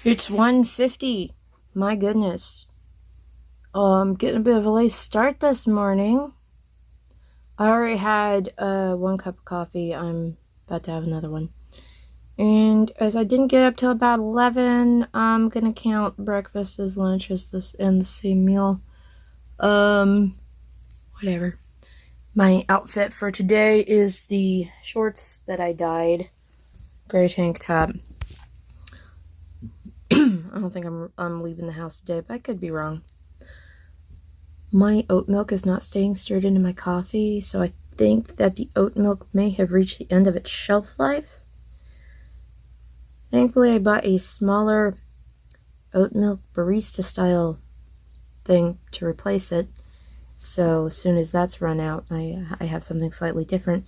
It's 1:50. My goodness. Getting a bit of a late start this morning. I already had 1 cup of coffee. I'm about to have another one. And as I didn't get up till about 11, I'm gonna count breakfast as lunch as this and the same meal. Whatever. My outfit for today is the shorts that I dyed. Gray tank top. I don't think I'm leaving the house today, but I could be wrong. My oat milk is not staying stirred into my coffee, so I think that the oat milk may have reached the end of its shelf life. Thankfully, I bought a smaller oat milk barista style thing to replace it. So as soon as that's run out, I have something slightly different.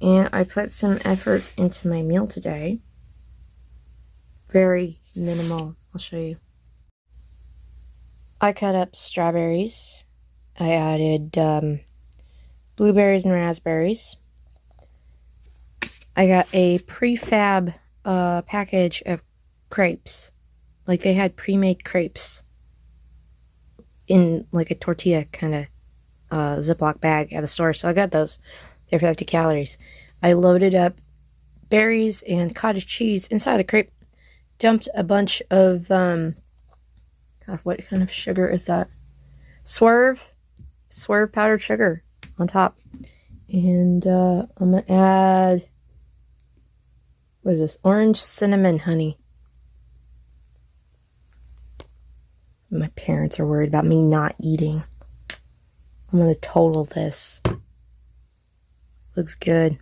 And I put some effort into my meal today. Very minimal. I'll show you. I cut up strawberries. I added blueberries and raspberries. I got a prefab package of crepes. Like they had pre-made crepes in like a tortilla kind of Ziploc bag at the store. So I got those. They're 50 calories. I loaded up berries and cottage cheese inside the crepe. Dumped a bunch of, God, what kind of sugar is that? Swerve powdered sugar on top. And I'm going to add, what is this? Orange cinnamon honey. My parents are worried about me not eating. I'm going to total this. Looks good.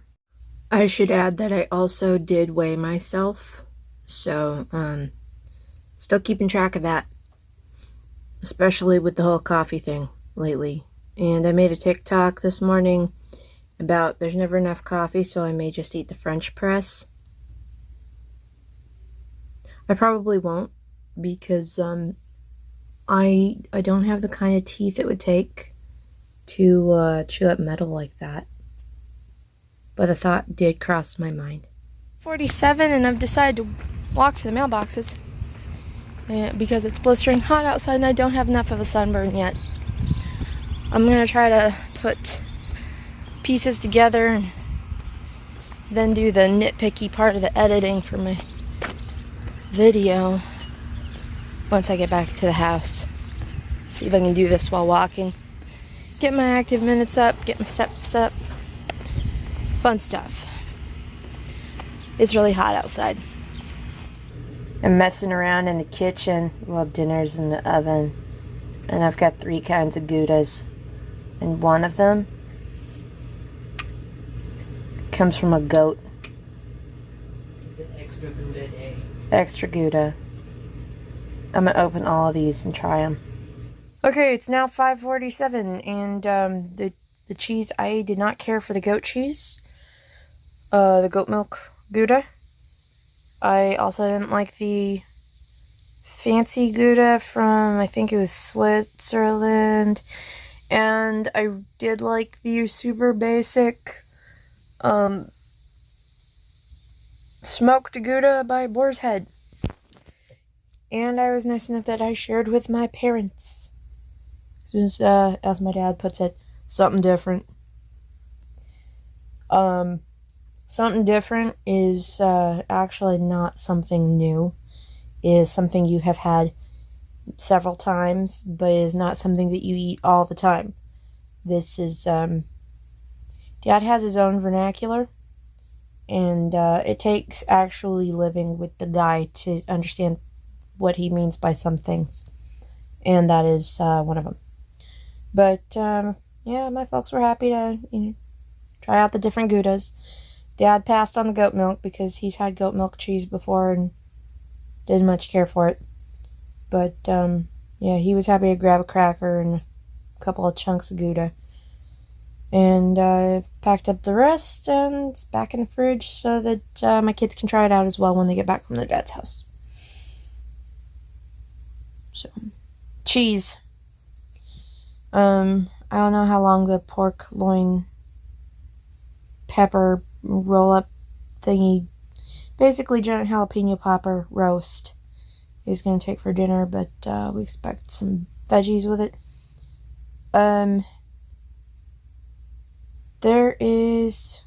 I should add that I also did weigh myself. So, still keeping track of that. Especially with the whole coffee thing lately. And I made a TikTok this morning about there's never enough coffee, so I may just eat the French press. I probably won't because I don't have the kind of teeth it would take to chew up metal like that. But the thought did cross my mind. 47 and I've decided to walk to the mailboxes because it's blistering hot outside and I don't have enough of a sunburn yet. I'm going to try to put pieces together and then do the nitpicky part of the editing for my video once I get back to the house. See if I can do this while walking. Get my active minutes up, get my steps up. Fun stuff. It's really hot outside. I'm messing around in the kitchen while dinner's in the oven. And I've got 3 kinds of goudas. And one of them comes from a goat. It's an extra gouda day. Extra gouda. I'm going to open all of these and try them. Okay, it's now 5:47 and the cheese, I did not care for the goat cheese. The goat milk gouda. I also didn't like the fancy gouda from, I think it was Switzerland. And I did like the super basic smoked gouda by Boar's Head. And I was nice enough that I shared with my parents. Since, as my dad puts it, something different. Something different is actually not something new. It is something you have had several times, but is not something that you eat all the time. This is, Dad has his own vernacular, and it takes actually living with the guy to understand what he means by some things. And that is one of them. But, yeah, my folks were happy to, try out the different goudas. Dad passed on the goat milk because he's had goat milk cheese before and didn't much care for it. But, yeah, he was happy to grab a cracker and a couple of chunks of gouda. And I've packed up the rest and it's back in the fridge so that my kids can try it out as well when they get back from their dad's house. So, cheese. I don't know how long the pork loin pepper roll-up thingy, basically giant jalapeno popper roast, he's going to take for dinner, but we expect some veggies with it. There is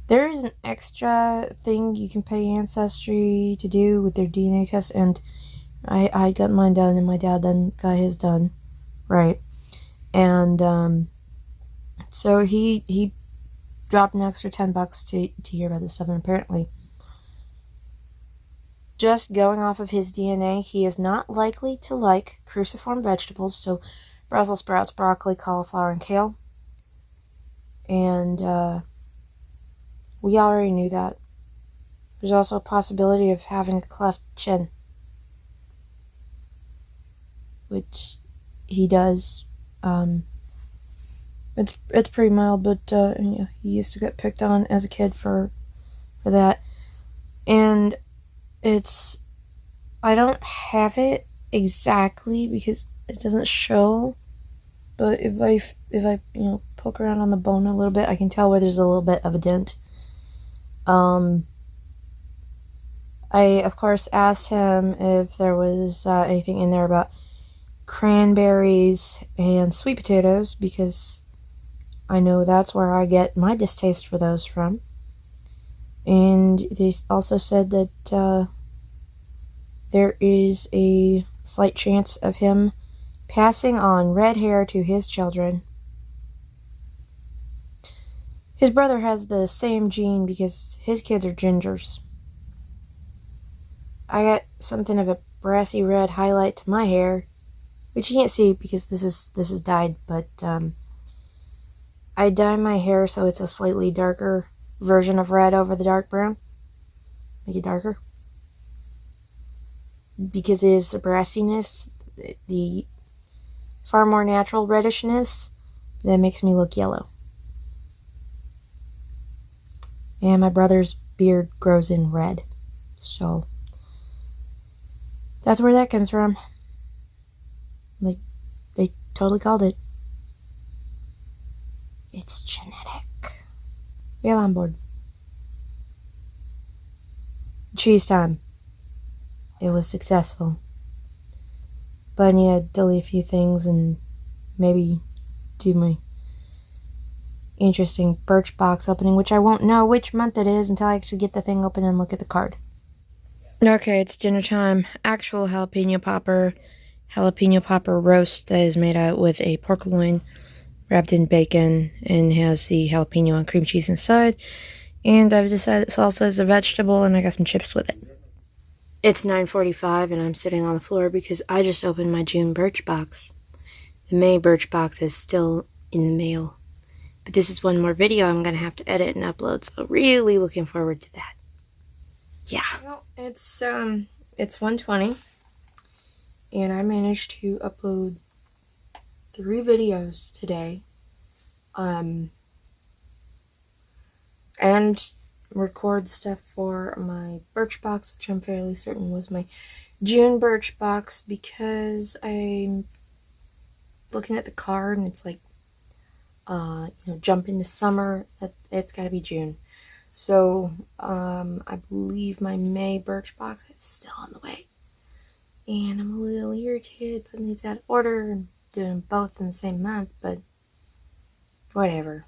an extra thing you can pay Ancestry to do with their DNA test, and I got mine done, and my dad then got his done, right? And so he dropped an extra $10 to hear about this stuff, and apparently, just going off of his DNA, he is not likely to like cruciform vegetables, so Brussels sprouts, broccoli, cauliflower, and kale. And we already knew that. There's also a possibility of having a cleft chin, which he does. It's pretty mild, but he used to get picked on as a kid for that. And I don't have it exactly because it doesn't show, but if I poke around on the bone a little bit, I can tell where there's a little bit of a dent. I of course asked him if there was anything in there about cranberries and sweet potatoes, because I know that's where I get my distaste for those from. And they also said that there is a slight chance of him passing on red hair to his children. His brother has the same gene because his kids are gingers. I got something of a brassy red highlight to my hair, which you can't see because this is dyed, but I dye my hair so it's a slightly darker version of red over the dark brown. Make it darker. Because it is the brassiness, the far more natural reddishness that makes me look yellow. And my brother's beard grows in red. So that's where that comes from. Like, they totally called it. It's genetic. Get on board. Cheese time. It was successful. But I need to delete a few things and maybe do my interesting Birchbox opening, which I won't know which month it is until I actually get the thing open and look at the card. Okay, it's dinner time. Actual jalapeno popper roast that is made out with a pork loin wrapped in bacon and has the jalapeno and cream cheese inside. And I've decided salsa is a vegetable, and I got some chips with it. It's 9:45 and I'm sitting on the floor because I just opened my June Birchbox. The May Birchbox is still in the mail. But this is one more video I'm going to have to edit and upload, so really looking forward to that. Yeah. Well, it's 1:20 and I managed to upload 3 videos today. And record stuff for my Birchbox, which I'm fairly certain was my June Birchbox, because I'm looking at the card and it's like, jump into summer, it's gotta be June. So, I believe my May Birchbox is still on the way. And I'm a little irritated putting these out of order and doing them both in the same month, but whatever.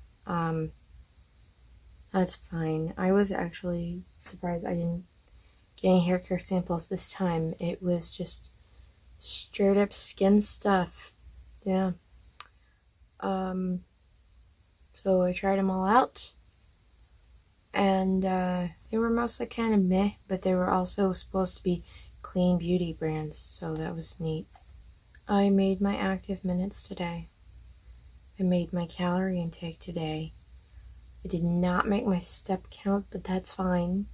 That's fine. I was actually surprised I didn't get any hair care samples this time. It was just straight up skin stuff. Yeah. So I tried them all out. And they were mostly kind of meh, but they were also supposed to be clean beauty brands, so that was neat. I made my active minutes today. I made my calorie intake today. I did not make my step count, but that's fine.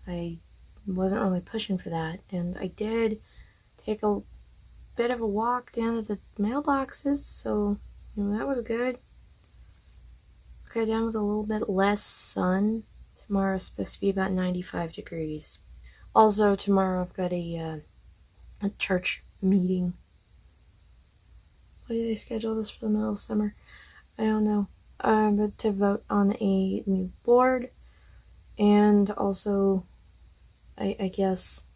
I wasn't really pushing for that. And I did take a bit of a walk down to the mailboxes, so that was good. Got down with a little bit less sun. Tomorrow's supposed to be about 95 degrees. Also, tomorrow I've got a church meeting. Why do they schedule this for the middle of summer? I don't know. But to vote on a new board, and also I guess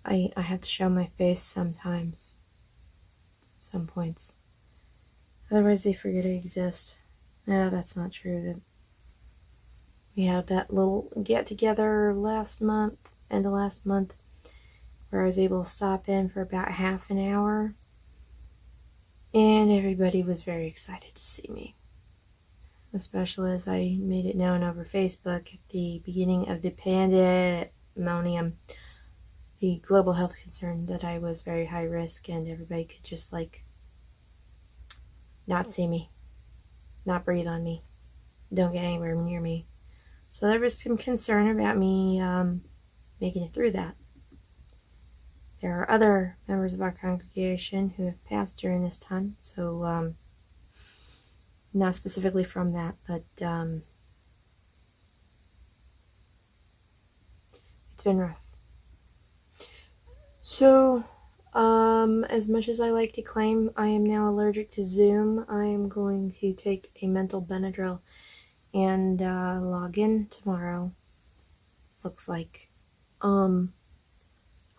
I have to show my face sometimes. Some points. Otherwise they forget I exist. No, that's not true. That we had that little get together last month, end of last month, where I was able to stop in for about half an hour. And everybody was very excited to see me. Especially as I made it known over Facebook at the beginning of the pandemonium, the global health concern, that I was very high risk and everybody could just not see me, not breathe on me, don't get anywhere near me. So there was some concern about me making it through that. There are other members of our congregation who have passed during this time, so not specifically from that, but it's been rough. So, as much as I like to claim I am now allergic to Zoom, I am going to take a mental Benadryl and log in tomorrow. Looks like.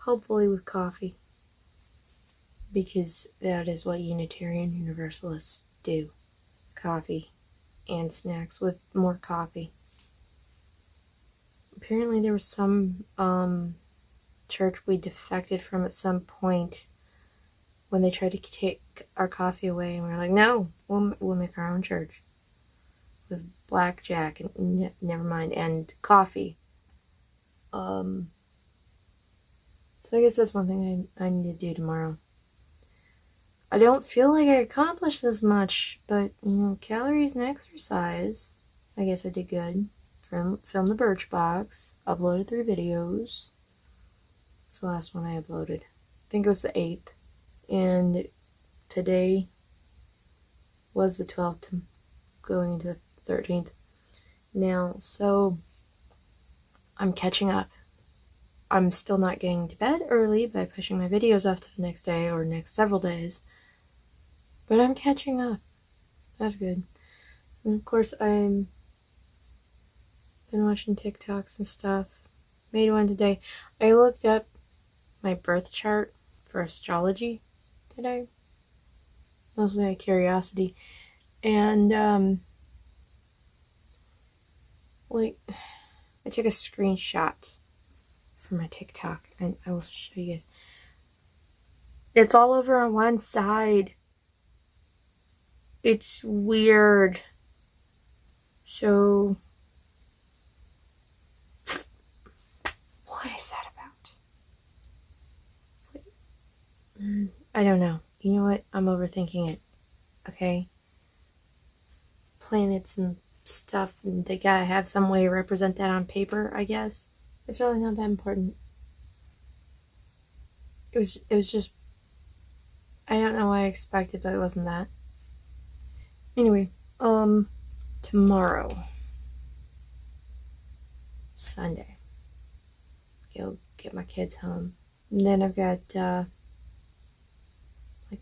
Hopefully with coffee. Because that is what Unitarian Universalists do. Coffee and snacks with more coffee. Apparently there was some church we defected from at some point when they tried to take our coffee away, and we were like, no, we'll make our own church with blackjack and never mind, and coffee. So I guess that's one thing I need to do tomorrow. I don't feel like I accomplished this much, but calories and exercise, I guess I did good. Filmed the Birchbox, uploaded 3 videos. It's the last one I uploaded. I think it was the 8th. And today was the 12th, going into the 13th. Now, so I'm catching up. I'm still not getting to bed early by pushing my videos off to the next day or next several days. But I'm catching up. That's good. And of course, I'm been watching TikToks and stuff. Made one today. I looked up my birth chart for astrology today. Mostly out of curiosity. And, I took a screenshot for my TikTok, and I will show you guys. It's all over on one side. It's weird. So, what is that about? I don't know. You know what? I'm overthinking it. Okay? Planets and stuff, and they gotta have some way to represent that on paper, I guess. It's really not that important. It was just, I don't know what I expected, but it wasn't that. Anyway, tomorrow, Sunday, go get my kids home. And then I've got,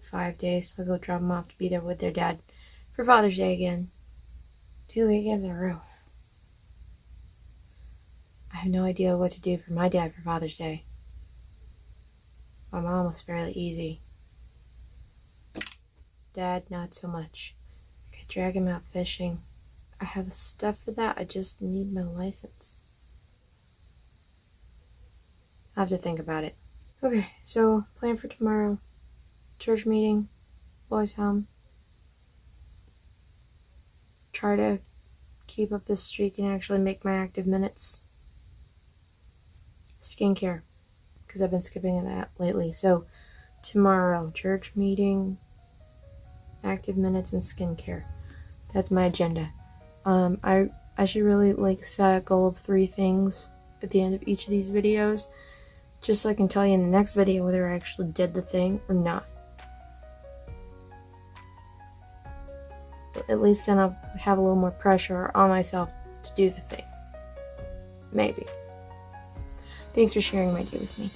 5 days, so I'll go drop them off to be there with their dad for Father's Day again. 2 weekends in a row. I have no idea what to do for my dad for Father's Day. My mom was fairly easy. Dad, not so much. I could drag him out fishing. I have the stuff for that. I just need my license. I'll have to think about it. Okay, so plan for tomorrow. Church meeting. Boys home. Try to keep up this streak and actually make my active minutes. Skincare, because I've been skipping that lately. So tomorrow, church meeting, active minutes, and skincare. That's my agenda. I should really set a goal of 3 things at the end of each of these videos, just so I can tell you in the next video whether I actually did the thing or not. At least then I'll have a little more pressure on myself to do the thing. Maybe. Thanks for sharing my day with me.